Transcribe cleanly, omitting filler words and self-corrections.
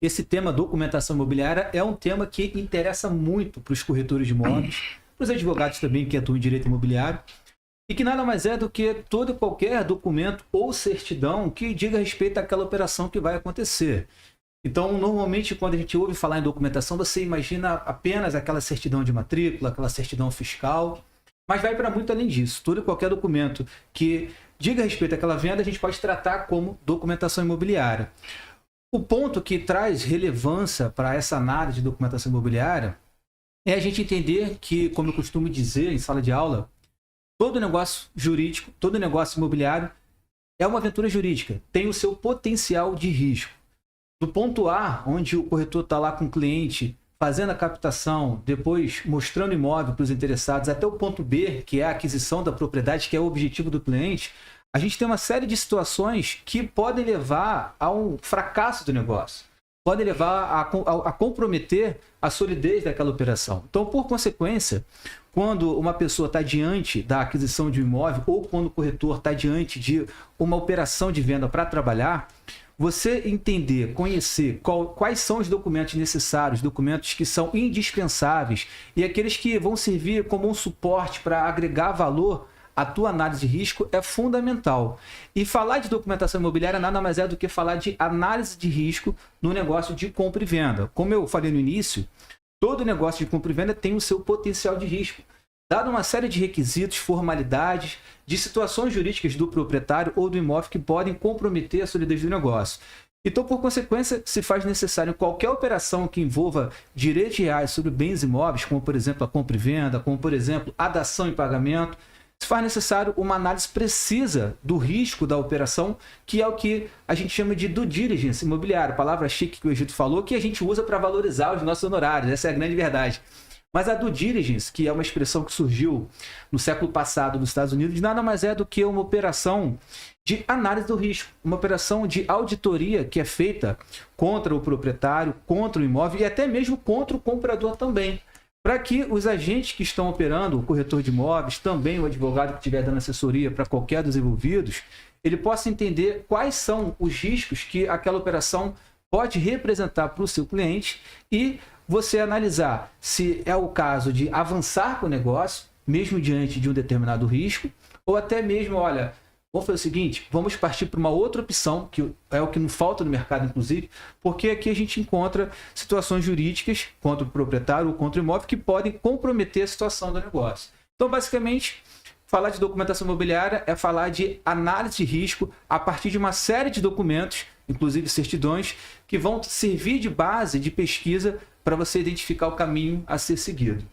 esse tema documentação imobiliária é um tema que interessa muito para os corretores de imóveis, para os advogados também que atuam em direito imobiliário, e que nada mais é do que todo e qualquer documento ou certidão que diga respeito àquela operação que vai acontecer. Então, normalmente, quando a gente ouve falar em documentação, você imagina apenas aquela certidão de matrícula, aquela certidão fiscal, mas vai para muito além disso. Todo e qualquer documento que diga respeito àquela venda, a gente pode tratar como documentação imobiliária. O ponto que traz relevância para essa análise de documentação imobiliária é a gente entender que, como eu costumo dizer em sala de aula, todo negócio jurídico, todo negócio imobiliário é uma aventura jurídica, tem o seu potencial de risco. Do ponto A, onde o corretor está lá com o cliente, fazendo a captação, depois mostrando o imóvel para os interessados, até o ponto B, que é a aquisição da propriedade, que é o objetivo do cliente, a gente tem uma série de situações que podem levar a um fracasso do negócio, podem levar a comprometer a solidez daquela operação. Então, por consequência, quando uma pessoa está diante da aquisição de um imóvel ou quando o corretor está diante de uma operação de venda para trabalhar, você entender, conhecer quais são os documentos necessários, documentos que são indispensáveis e aqueles que vão servir como um suporte para agregar valor à tua análise de risco é fundamental. E falar de documentação imobiliária nada mais é do que falar de análise de risco no negócio de compra e venda. Como eu falei no início, todo negócio de compra e venda tem o seu potencial de risco, dado uma série de requisitos, formalidades, de situações jurídicas do proprietário ou do imóvel que podem comprometer a solidez do negócio. Então, por consequência, se faz necessário qualquer operação que envolva direitos reais sobre bens imóveis, como por exemplo a compra e venda, como por exemplo a dação e pagamento, se faz necessário uma análise precisa do risco da operação, que é o que a gente chama de due diligence imobiliária, palavra chique que o Egito falou, que a gente usa para valorizar os nossos honorários, essa é a grande verdade. Mas a due diligence, que é uma expressão que surgiu no século passado nos Estados Unidos, nada mais é do que uma operação de análise do risco, uma operação de auditoria que é feita contra o proprietário, contra o imóvel e até mesmo contra o comprador também, para que os agentes que estão operando, o corretor de imóveis, também o advogado que estiver dando assessoria para qualquer dos envolvidos, ele possa entender quais são os riscos que aquela operação pode representar para o seu cliente e você analisar se é o caso de avançar com o negócio, mesmo diante de um determinado risco, ou até mesmo, olha, vamos fazer o seguinte, vamos partir para uma outra opção, que é o que não falta no mercado, inclusive, porque aqui a gente encontra situações jurídicas contra o proprietário ou contra o imóvel que podem comprometer a situação do negócio. Então, basicamente, falar de documentação imobiliária é falar de análise de risco a partir de uma série de documentos, inclusive certidões, que vão servir de base de pesquisa para você identificar o caminho a ser seguido.